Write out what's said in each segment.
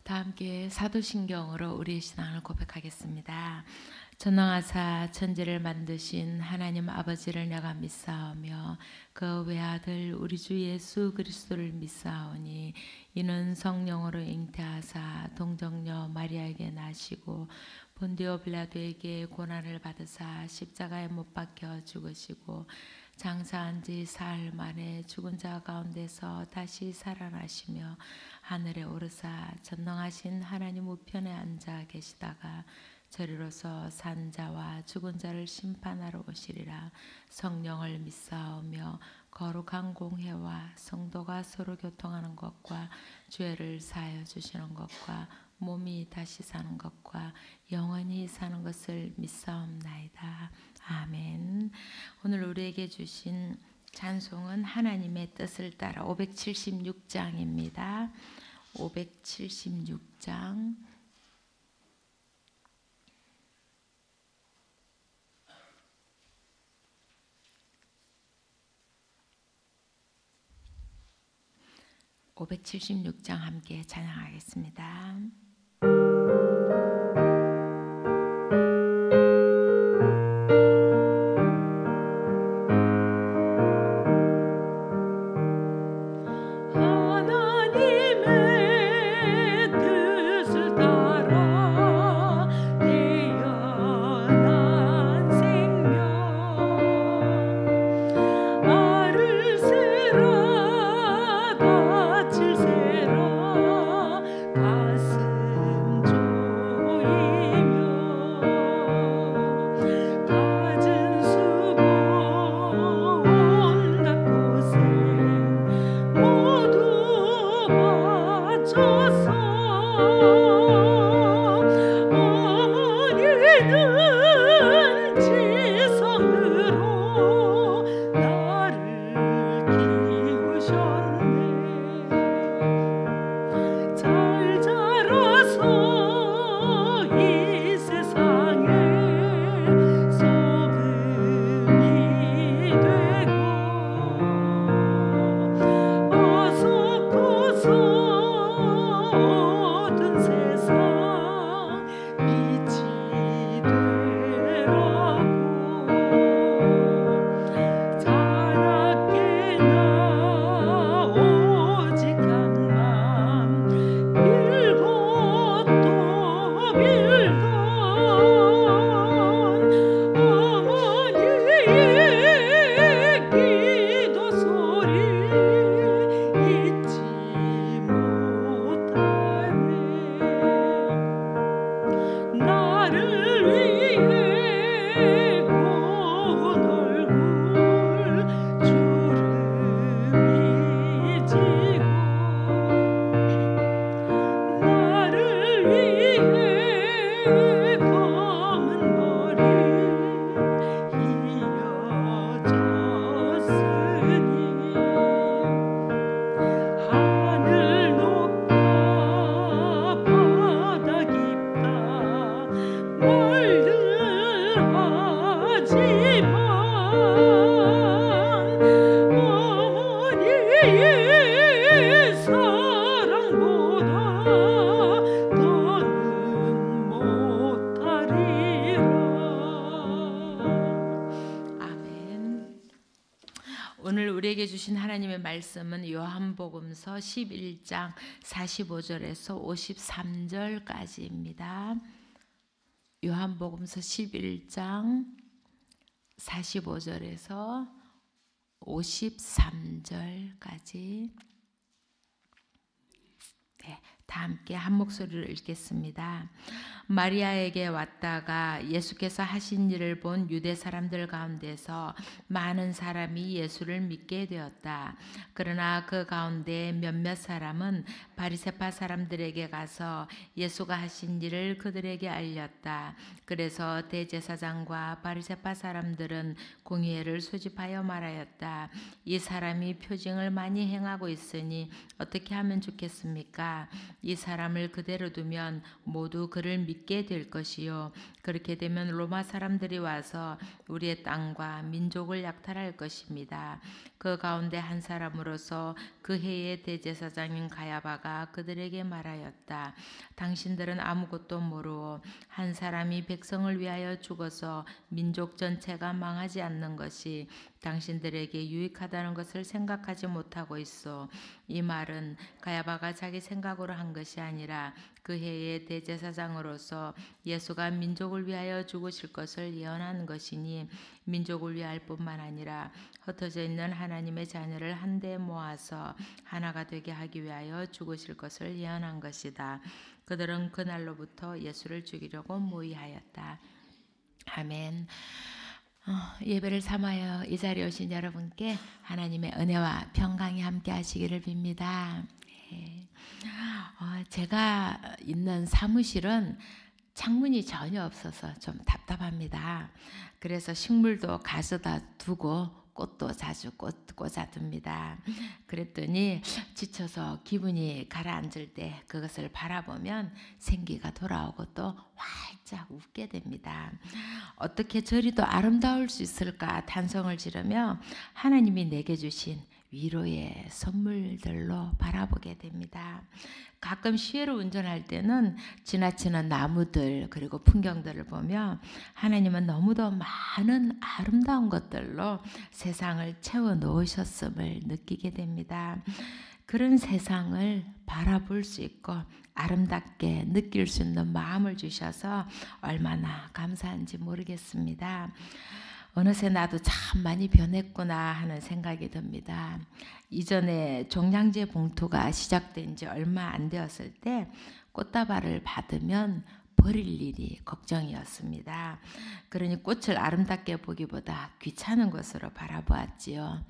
다 함께 사도신경으로 우리의 신앙을 고백하겠습니다. 전능하사 천지를 만드신 하나님 아버지를 내가 믿사오며 그 외아들 우리 주 예수 그리스도를 믿사오니 이는 성령으로 잉태하사 동정녀 마리아에게 나시고 본디오 빌라도에게 고난을 받으사 십자가에 못 박혀 죽으시고 장사한 지 사흘 만에 죽은 자 가운데서 다시 살아나시며 하늘에 오르사 전능하신 하나님 우편에 앉아 계시다가 저리로서 산 자와 죽은 자를 심판하러 오시리라. 성령을 믿사오며 거룩한 공회와 성도가 서로 교통하는 것과 죄를 사하여 주시는 것과 몸이 다시 사는 것과 영원히 사는 것을 믿사옵나이다. 아멘. 오늘 우리에게 주신 찬송은 하나님의 뜻을 따라 576장입니다. 576장 함께 찬양하겠습니다. 오늘 우리에게 주신 하나님의 말씀은 요한복음서 11장 45절에서 53절까지입니다. 요한복음서 11장 45절에서 53절까지 다 함께 한 목소리로 읽겠습니다. 마리아에게 왔다가 예수께서 하신 일을 본 유대 사람들 가운데서 많은 사람이 예수를 믿게 되었다. 그러나 그 가운데 몇몇 사람은 바리새파 사람들에게 가서 예수가 하신 일을 그들에게 알렸다. 그래서 대제사장과 바리새파 사람들은 공회를 소집하여 말하였다. 이 사람이 표징을 많이 행하고 있으니 어떻게 하면 좋겠습니까? 이 사람을 그대로 두면 모두 그를 믿게 될 것이요 그렇게 되면 로마 사람들이 와서 우리의 땅과 민족을 약탈할 것입니다. 그 가운데 한 사람으로서 그 해의 대제사장인 가야바가 그들에게 말하였다. 당신들은 아무것도 모르고 한 사람이 백성을 위하여 죽어서 민족 전체가 망하지 않는 것이 당신들에게 유익하다는 것을 생각하지 못하고 있어. 이 말은 가야바가 자기 생각으로 한 것이 아니라 그 해의 대제사장으로서 예수가 민족을 위하여 죽으실 것을 예언한 것이니 민족을 위할 뿐만 아니라 흩어져 있는 하나님의 자녀를 한데 모아서 하나가 되게 하기 위하여 죽으실 것을 예언한 것이다. 그들은 그날로부터 예수를 죽이려고 모의하였다. 아멘. 예배를 삼아요 이 자리에 오신 여러분께 하나님의 은혜와 평강이 함께 하시기를 빕니다. 제가 있는 사무실은 창문이 전혀 없어서 좀 답답합니다. 그래서 식물도 가져다 두고 꽃도 자주 꽂아둡니다. 그랬더니 지쳐서 기분이 가라앉을 때 그것을 바라보면 생기가 돌아오고 또 활짝 웃게 됩니다. 어떻게 저리 더 아름다울 수 있을까 탄성을 지르며 하나님이 내게 주신 위로의 선물들로 바라보게 됩니다. 가끔 시외로 운전할 때는 지나치는 나무들 그리고 풍경들을 보며 하나님은 너무도 많은 아름다운 것들로 세상을 채워 놓으셨음을 느끼게 됩니다. 그런 세상을 바라볼 수 있고 아름답게 느낄 수 있는 마음을 주셔서 얼마나 감사한지 모르겠습니다. 어느새 나도 참 많이 변했구나 하는 생각이 듭니다. 이전에 종량제 봉투가 시작된 지 얼마 안 되었을 때 꽃다발을 받으면 버릴 일이 걱정이었습니다. 그러니 꽃을 아름답게 보기보다 귀찮은 것으로 바라보았지요.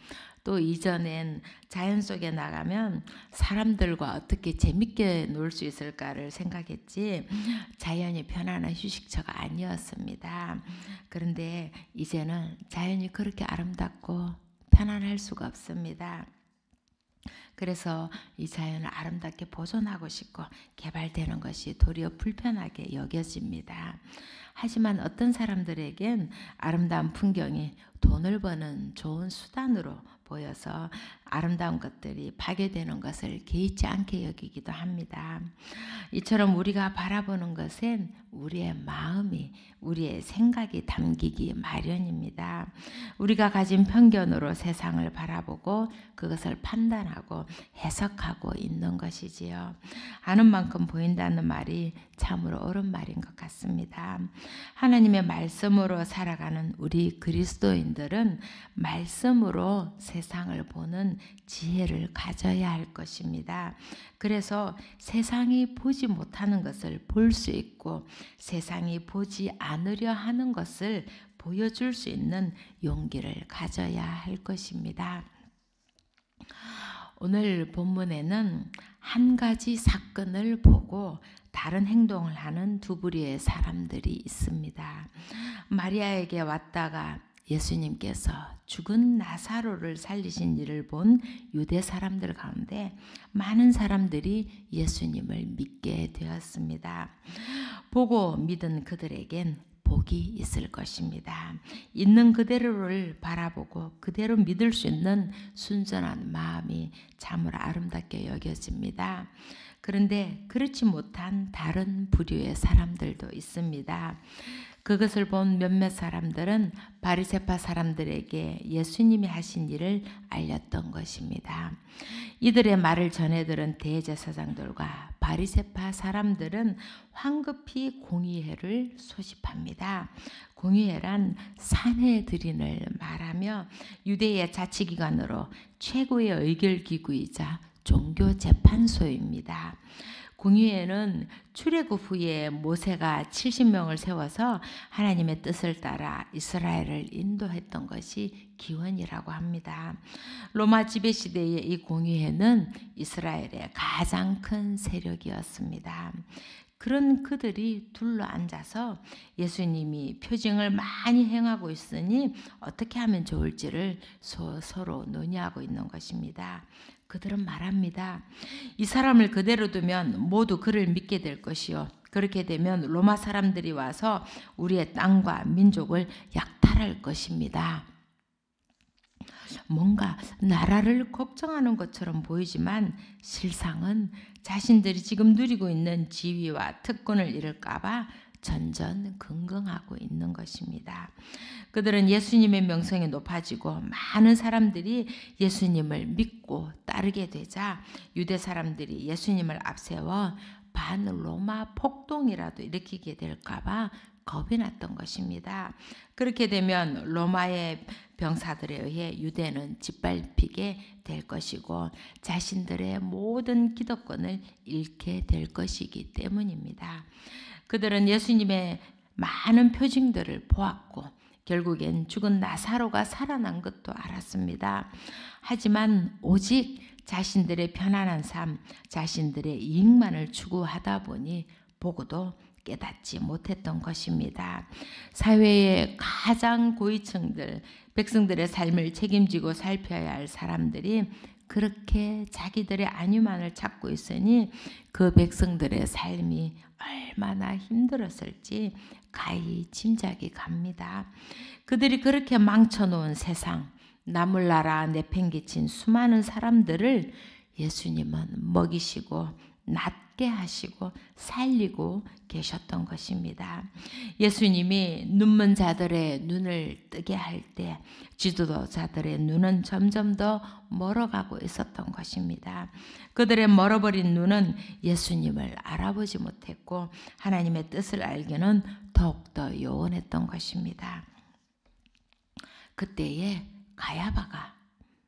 또 이전엔 자연 속에 나가면 사람들과 어떻게 재밌게 놀 수 있을까를 생각했지 자연이 편안한 휴식처가 아니었습니다. 그런데 이제는 자연이 그렇게 아름답고 편안할 수가 없습니다. 그래서 이 자연을 아름답게 보존하고 싶고 개발되는 것이 도리어 불편하게 여겨집니다. 하지만 어떤 사람들에겐 아름다운 풍경이 돈을 버는 좋은 수단으로 보여서 아름다운 것들이 파괴되는 것을 개의치 않게 여기기도 합니다. 이처럼 우리가 바라보는 것은 우리의 마음이 우리의 생각이 담기기 마련입니다. 우리가 가진 편견으로 세상을 바라보고 그것을 판단하고 해석하고 있는 것이지요. 아는 만큼 보인다는 말이 참으로 옳은 말인 것 같습니다. 하나님의 말씀으로 살아가는 우리 그리스도인들은 말씀으로 세상을 보는 지혜를 가져야 할 것입니다. 그래서 세상이 보지 못하는 것을 볼 수 있고 세상이 보지 않으려 하는 것을 보여줄 수 있는 용기를 가져야 할 것입니다. 오늘 본문에는 한 가지 사건을 보고 다른 행동을 하는 두 부류의 사람들이 있습니다. 마리아에게 왔다가 예수님께서 죽은 나사로를 살리신 일을 본 유대 사람들 가운데 많은 사람들이 예수님을 믿게 되었습니다. 보고 믿은 그들에겐 복이 있을 것입니다. 있는 그대로를 바라보고 그대로 믿을 수 있는 순전한 마음이 참으로 아름답게 여겨집니다. 그런데 그렇지 못한 다른 부류의 사람들도 있습니다. 그것을 본 몇몇 사람들은 바리새파 사람들에게 예수님이 하신 일을 알렸던 것입니다. 이들의 말을 전해 들은 대제사장들과 바리새파 사람들은 황급히 공의회를 소집합니다. 공의회란 사내들인을 말하며 유대의 자치기관으로 최고의 의결기구이자 종교재판소입니다. 공의회는 출애굽 후에 모세가 70명을 세워서 하나님의 뜻을 따라 이스라엘을 인도했던 것이 기원이라고 합니다. 로마 지배 시대의 이 공의회는 이스라엘의 가장 큰 세력이었습니다. 그런 그들이 둘러앉아서 예수님이 표징을 많이 행하고 있으니 어떻게 하면 좋을지를 서로 논의하고 있는 것입니다. 그들은 말합니다. 이 사람을 그대로 두면 모두 그를 믿게 될 것이요. 그렇게 되면 로마 사람들이 와서 우리의 땅과 민족을 약탈할 것입니다. 뭔가 나라를 걱정하는 것처럼 보이지만 실상은 자신들이 지금 누리고 있는 지위와 특권을 잃을까봐 전전긍긍하고 있는 것입니다. 그들은 예수님의 명성이 높아지고 많은 사람들이 예수님을 믿고 따르게 되자 유대 사람들이 예수님을 앞세워 반로마 폭동이라도 일으키게 될까봐 겁이 났던 것입니다. 그렇게 되면 로마의 병사들에 의해 유대는 짓밟히게 될 것이고 자신들의 모든 기득권을 잃게 될 것이기 때문입니다. 그들은 예수님의 많은 표징들을 보았고 결국엔 죽은 나사로가 살아난 것도 알았습니다. 하지만 오직 자신들의 편안한 삶, 자신들의 이익만을 추구하다 보니 보고도 깨닫지 못했던 것입니다. 사회의 가장 고위층들, 백성들의 삶을 책임지고 살펴야 할 사람들이 그렇게 자기들의 안위만을 찾고 있으니 그 백성들의 삶이 얼마나 힘들었을지 가히 짐작이 갑니다. 그들이 그렇게 망쳐놓은 세상, 나몰라라 내팽개친 수많은 사람들을 예수님은 먹이시고 낫게 하시고 살리고 계셨던 것입니다. 예수님이 눈먼 자들의 눈을 뜨게 할 때 지도자들의 눈은 점점 더 멀어가고 있었던 것입니다. 그들의 멀어버린 눈은 예수님을 알아보지 못했고 하나님의 뜻을 알기는 더욱더 요원했던 것입니다. 그때에 가야바가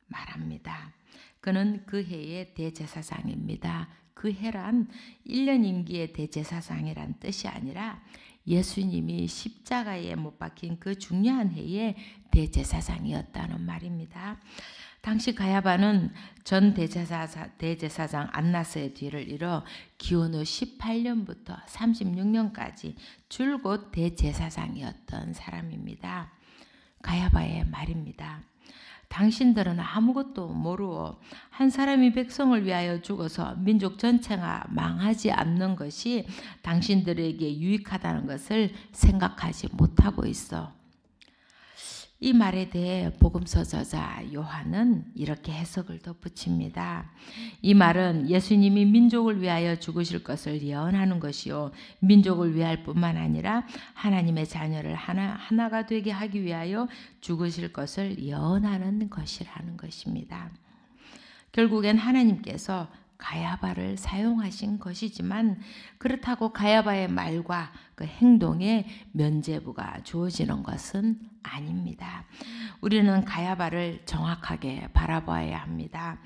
말합니다. 그는 그 해의 대제사장입니다. 그 해란 1년 임기의 대제사장이란 뜻이 아니라 예수님이 십자가에 못 박힌 그 중요한 해의 대제사장이었다는 말입니다. 당시 가야바는 전 대제사장 안나스의 뒤를 이어 기원 후 18년부터 36년까지 줄곧 대제사장이었던 사람입니다. 가야바의 말입니다. 당신들은 아무것도 모르고 한 사람이 백성을 위하여 죽어서 민족 전체가 망하지 않는 것이 당신들에게 유익하다는 것을 생각하지 못하고 있어. 이 말에 대해 복음서 저자 요한은 이렇게 해석을 덧붙입니다. 이 말은 예수님이 민족을 위하여 죽으실 것을 예언하는 것이요 민족을 위할 뿐만 아니라 하나님의 자녀를 하나가 되게 하기 위하여 죽으실 것을 예언하는 것이라는 것입니다. 결국엔 하나님께서 가야바를 사용하신 것이지만 그렇다고 가야바의 말과 그 행동에 면죄부가 주어지는 것은 아닙니다. 우리는 가야바를 정확하게 바라봐야 합니다.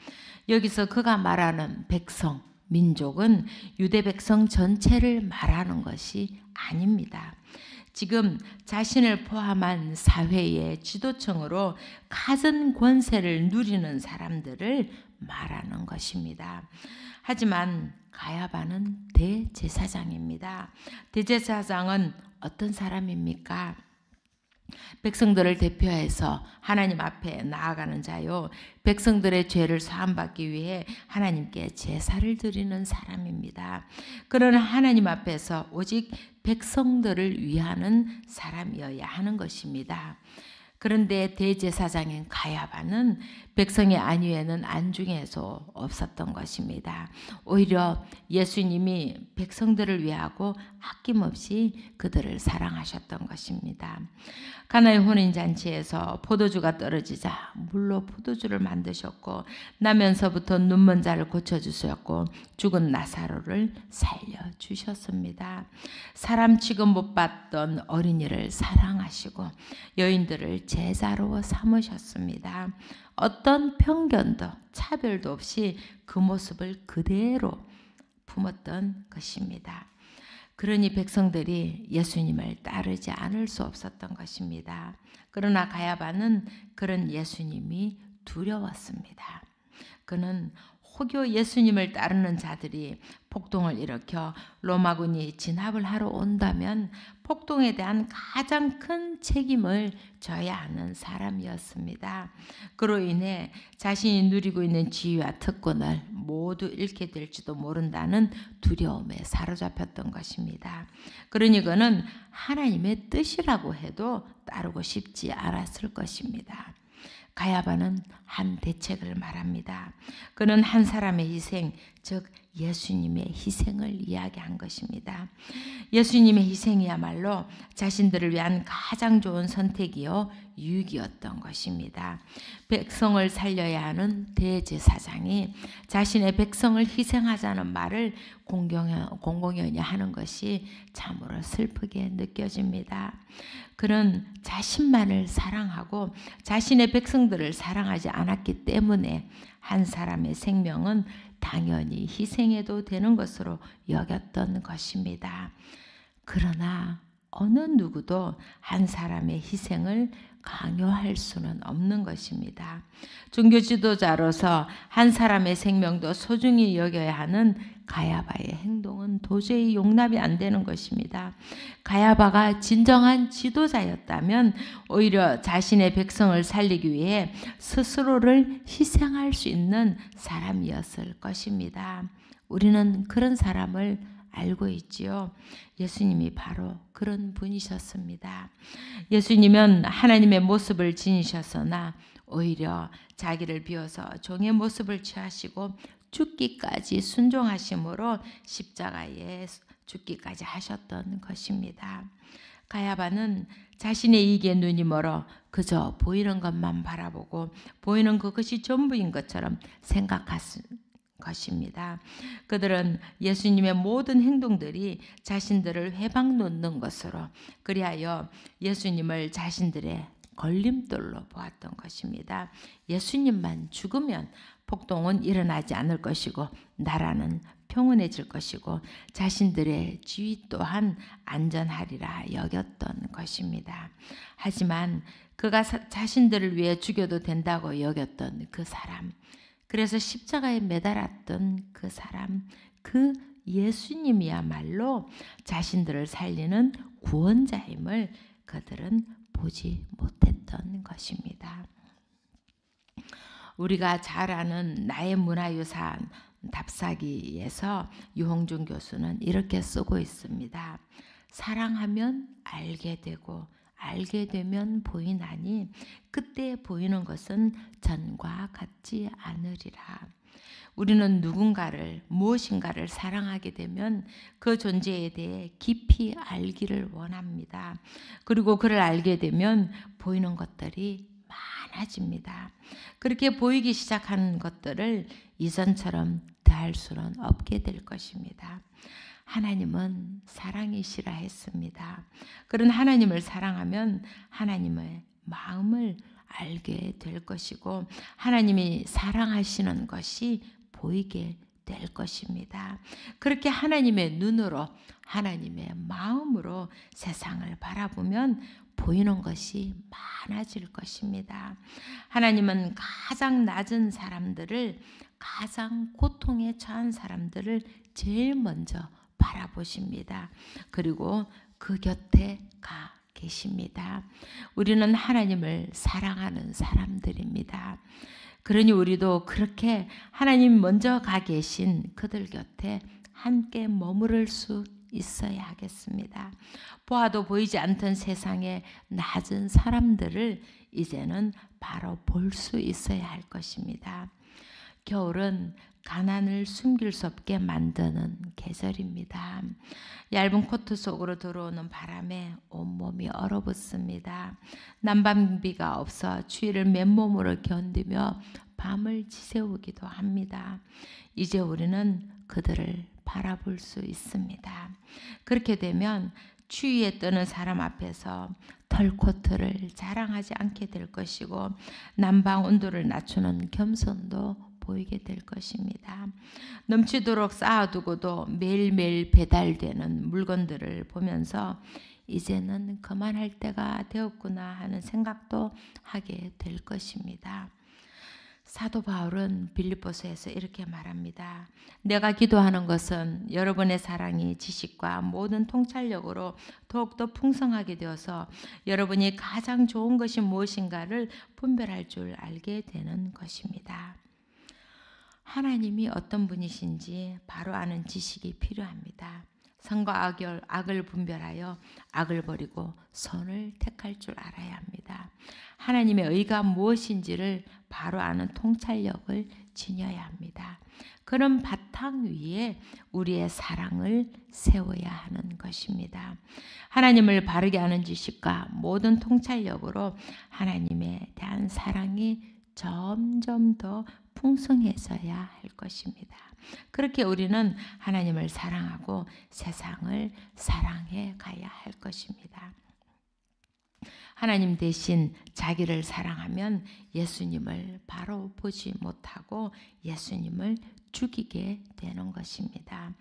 여기서 그가 말하는 백성, 민족은 유대 백성 전체를 말하는 것이 아닙니다. 지금 자신을 포함한 사회의 지도층으로 가진 권세를 누리는 사람들을 말하는 것입니다. 하지만 가야바는 대제사장입니다. 대제사장은 어떤 사람입니까? 백성들을 대표해서 하나님 앞에 나아가는 자요. 백성들의 죄를 사함받기 위해 하나님께 제사를 드리는 사람입니다. 그러나 하나님 앞에서 오직 백성들을 위하는 사람이어야 하는 것입니다. 그런데 대제사장인 가야바는 백성의 안위에는 안중에도 없었던 것입니다. 오히려 예수님이 백성들을 위하고 아낌없이 그들을 사랑하셨던 것입니다. 가나의 혼인잔치에서 포도주가 떨어지자 물로 포도주를 만드셨고 나면서부터 눈먼 자를 고쳐주셨고 죽은 나사로를 살려주셨습니다. 사람 취급 못 받던 어린이를 사랑하시고 여인들을 제자로 삼으셨습니다. 어떤 편견도 차별도 없이 그 모습을 그대로 품었던 것입니다. 그러니 백성들이 예수님을 따르지 않을 수 없었던 것입니다. 그러나 가야바는 그런 예수님이 두려웠습니다. 그는 포교 예수님을 따르는 자들이 폭동을 일으켜 로마군이 진압을 하러 온다면 폭동에 대한 가장 큰 책임을 져야 하는 사람이었습니다. 그로 인해 자신이 누리고 있는 지위와 특권을 모두 잃게 될지도 모른다는 두려움에 사로잡혔던 것입니다. 그러니 그는 하나님의 뜻이라고 해도 따르고 싶지 않았을 것입니다. 가야바는 한 대책을 말합니다. 그는 한 사람의 희생, 즉 예수님의 희생을 이야기한 것입니다. 예수님의 희생이야말로 자신들을 위한 가장 좋은 선택이요 유익이었던 것입니다. 백성을 살려야 하는 대제사장이 자신의 백성을 희생하자는 말을 공공연히 하는 것이 참으로 슬프게 느껴집니다. 그는 자신만을 사랑하고 자신의 백성들을 사랑하지 않았기 때문에 한 사람의 생명은 당연히 희생해도 되는 것으로 여겼던 것입니다. 그러나 어느 누구도 한 사람의 희생을 강요할 수는 없는 것입니다. 종교 지도자로서 한 사람의 생명도 소중히 여겨야 하는 가야바의 행동은 도저히 용납이 안 되는 것입니다. 가야바가 진정한 지도자였다면 오히려 자신의 백성을 살리기 위해 스스로를 희생할 수 있는 사람이었을 것입니다. 우리는 그런 사람을 알고 있지요. 예수님이 바로 그런 분이셨습니다. 예수님은 하나님의 모습을 지니셨으나 오히려 자기를 비워서 종의 모습을 취하시고 죽기까지 순종하심으로 십자가에 죽기까지 하셨던 것입니다. 가야바는 자신의 이익에 눈이 멀어 그저 보이는 것만 바라보고 보이는 그것이 전부인 것처럼 생각했습니다. 것입니다. 그들은 예수님의 모든 행동들이 자신들을 회방 놓는 것으로 그리하여 예수님을 자신들의 걸림돌로 보았던 것입니다. 예수님만 죽으면 폭동은 일어나지 않을 것이고 나라는 평온해질 것이고 자신들의 지위 또한 안전하리라 여겼던 것입니다. 하지만 그가 자신들을 위해 죽여도 된다고 여겼던 그 사람, 그래서 십자가에 매달았던 그 사람, 그 예수님이야말로 자신들을 살리는 구원자임을 그들은 보지 못했던 것입니다. 우리가 잘 아는 나의 문화유산 답사기에서 유홍준 교수는 이렇게 쓰고 있습니다. 사랑하면 알게 되고 알게 되면 보이나니 그때 보이는 것은 전과 같지 않으리라. 우리는 누군가를 무엇인가를 사랑하게 되면 그 존재에 대해 깊이 알기를 원합니다. 그리고 그를 알게 되면 보이는 것들이 많아집니다. 그렇게 보이기 시작한 것들을 이전처럼 대할 수는 없게 될 것입니다. 하나님은 사랑이시라 했습니다. 그런 하나님을 사랑하면 하나님의 마음을 알게 될 것이고 하나님이 사랑하시는 것이 보이게 될 것입니다. 그렇게 하나님의 눈으로 하나님의 마음으로 세상을 바라보면 보이는 것이 많아질 것입니다. 하나님은 가장 낮은 사람들을, 가장 고통에 처한 사람들을 제일 먼저 바라보십니다. 그리고 그 곁에 가 계십니다. 우리는 하나님을 사랑하는 사람들입니다. 그러니 우리도 그렇게 하나님 먼저 가 계신 그들 곁에 함께 머무를 수 있어야 하겠습니다. 보아도 보이지 않던 세상의 낮은 사람들을 이제는 바로 볼 수 있어야 할 것입니다. 겨울은 가난을 숨길 수 없게 만드는 계절입니다. 얇은 코트 속으로 들어오는 바람에 온몸이 얼어붙습니다. 난방비가 없어 추위를 맨몸으로 견디며 밤을 지새우기도 합니다. 이제 우리는 그들을 바라볼 수 있습니다. 그렇게 되면 추위에 떠는 사람 앞에서 털코트를 자랑하지 않게 될 것이고 난방 온도를 낮추는 겸손도 보이게 될 것입니다. 넘치도록 쌓아두고도 매일매일 배달되는 물건들을 보면서 이제는 그만할 때가 되었구나 하는 생각도 하게 될 것입니다. 사도 바울은 빌립보서에서 이렇게 말합니다. 내가 기도하는 것은 여러분의 사랑이 지식과 모든 통찰력으로 더욱더 풍성하게 되어서 여러분이 가장 좋은 것이 무엇인가를 분별할 줄 알게 되는 것입니다. 하나님이 어떤 분이신지 바로 아는 지식이 필요합니다. 선과 악을 분별하여 악을 버리고 선을 택할 줄 알아야 합니다. 하나님의 의가 무엇인지를 바로 아는 통찰력을 지녀야 합니다. 그런 바탕 위에 우리의 사랑을 세워야 하는 것입니다. 하나님을 바르게 아는 지식과 모든 통찰력으로 하나님에 대한 사랑이 점점 더 풍성해져야 할 것입니다. 그렇게 우리는 하나님을 사랑하고 세상을 사랑해 가야 할 것입니다. 하나님 대신 자기를 사랑하면 예수님을 바로 보지 못하고 예수님을 죽이게 되는 것입니다.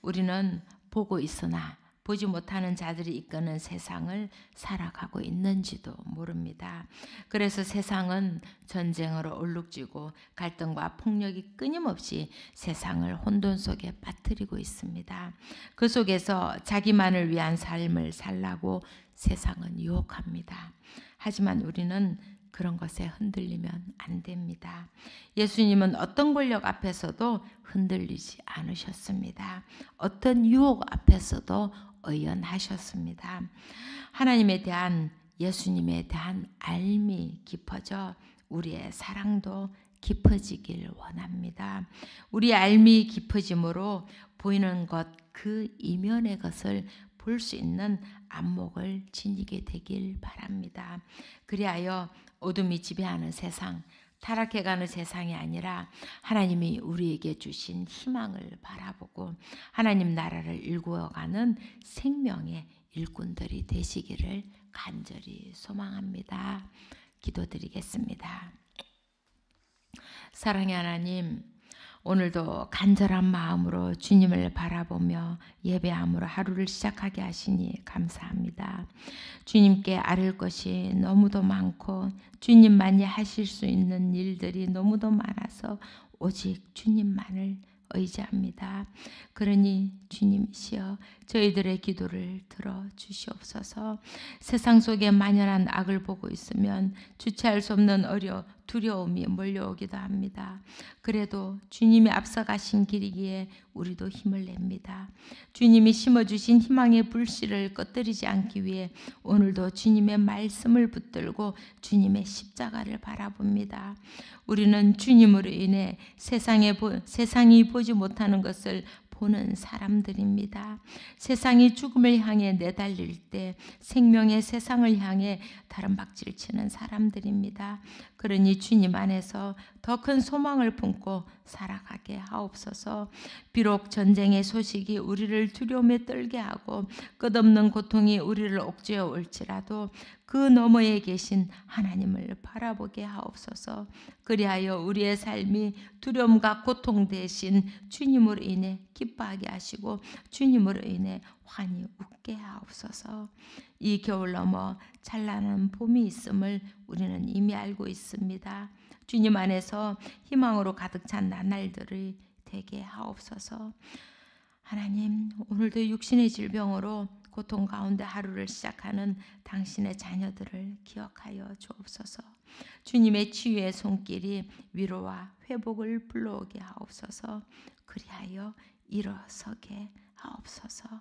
우리는 보고 있으나 보지 못하는 자들이 이끄는 세상을 살아가고 있는지도 모릅니다. 그래서 세상은 전쟁으로 얼룩지고 갈등과 폭력이 끊임없이 세상을 혼돈 속에 빠뜨리고 있습니다. 그 속에서 자기만을 위한 삶을 살라고 세상은 유혹합니다. 하지만 우리는 그런 것에 흔들리면 안 됩니다. 예수님은 어떤 권력 앞에서도 흔들리지 않으셨습니다. 어떤 유혹 앞에서도 의연하셨습니다. 하나님에 대한 예수님에 대한 알미 깊어져 우리의 사랑도 깊어지길 원합니다. 우리의 알미 깊어짐으로 보이는 것 그 이면의 것을 볼 수 있는 안목을 지니게 되길 바랍니다. 그리하여 어둠이 지배하는 세상, 타락해가는 세상이 아니라 하나님이 우리에게 주신 희망을 바라보고 하나님 나라를 일구어가는 생명의 일꾼들이 되시기를 간절히 소망합니다. 기도드리겠습니다. 사랑의 하나님, 오늘도 간절한 마음으로 주님을 바라보며 예배함으로 하루를 시작하게 하시니 감사합니다. 주님께 아뢰을 것이 너무도 많고 주님만이 하실 수 있는 일들이 너무도 많아서 오직 주님만을 의지합니다. 그러니 주님이시여 저희들의 기도를 들어주시옵소서. 세상 속에 만연한 악을 보고 있으면 주체할 수 없는 두려움이 몰려오기도 합니다. 그래도 주님이 앞서가신 길이기에 우리도 힘을 냅니다. 주님이 심어주신 희망의 불씨를 꺼뜨리지 않기 위해 오늘도 주님의 말씀을 붙들고 주님의 십자가를 바라봅니다. 우리는 주님으로 인해 세상이 보지 못하는 것을 보는 사람들입니다. 세상이 죽음을 향해 내달릴 때 생명의 세상을 향해 다른박질 치는 사람들입니다. 그러니 주님 안에서 더 큰 소망을 품고 살아가게 하옵소서. 비록 전쟁의 소식이 우리를 두려움에 떨게 하고 끝없는 고통이 우리를 옥죄어 올지라도 그 너머에 계신 하나님을 바라보게 하옵소서. 그리하여 우리의 삶이 두려움과 고통 대신 주님으로 인해 기뻐하게 하시고 주님으로 인해 환히 웃게 하옵소서. 이 겨울 넘어 찬란한 봄이 있음을 우리는 이미 알고 있습니다. 주님 안에서 희망으로 가득 찬 나날들이 되게 하옵소서. 하나님, 오늘도 육신의 질병으로 고통 가운데 하루를 시작하는 당신의 자녀들을 기억하여 주옵소서. 주님의 치유의 손길이 위로와 회복을 불러오게 하옵소서. 그리하여 일어서게 하옵소서.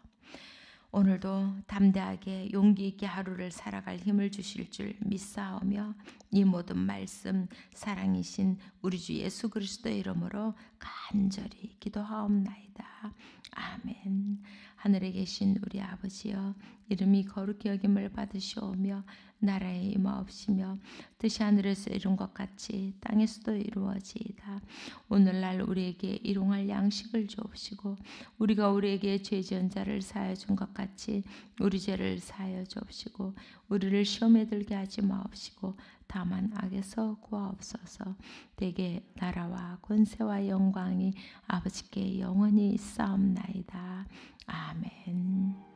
오늘도 담대하게 용기 있게 하루를 살아갈 힘을 주실 줄 믿사오며 이 모든 말씀 사랑이신 우리 주 예수 그리스도의 이름으로 간절히 기도하옵나이다. 아멘. 하늘에 계신 우리 아버지여, 이름이 거룩히 여김을 받으시오며 나라에 임하옵시며 뜻이 하늘에서 이룬 것 같이 땅에서도 이루어지이다. 오늘날 우리에게 일용할 양식을 주옵시고 우리가 우리에게 죄 지은 자를 사하여 준 것 같이 우리 죄를 사하여 주옵시고 우리를 시험에 들게 하지 마옵시고 다만 악에서 구하옵소서. 대개 나라와 권세와 영광이 아버지께 영원히 있사옵나이다. 아멘.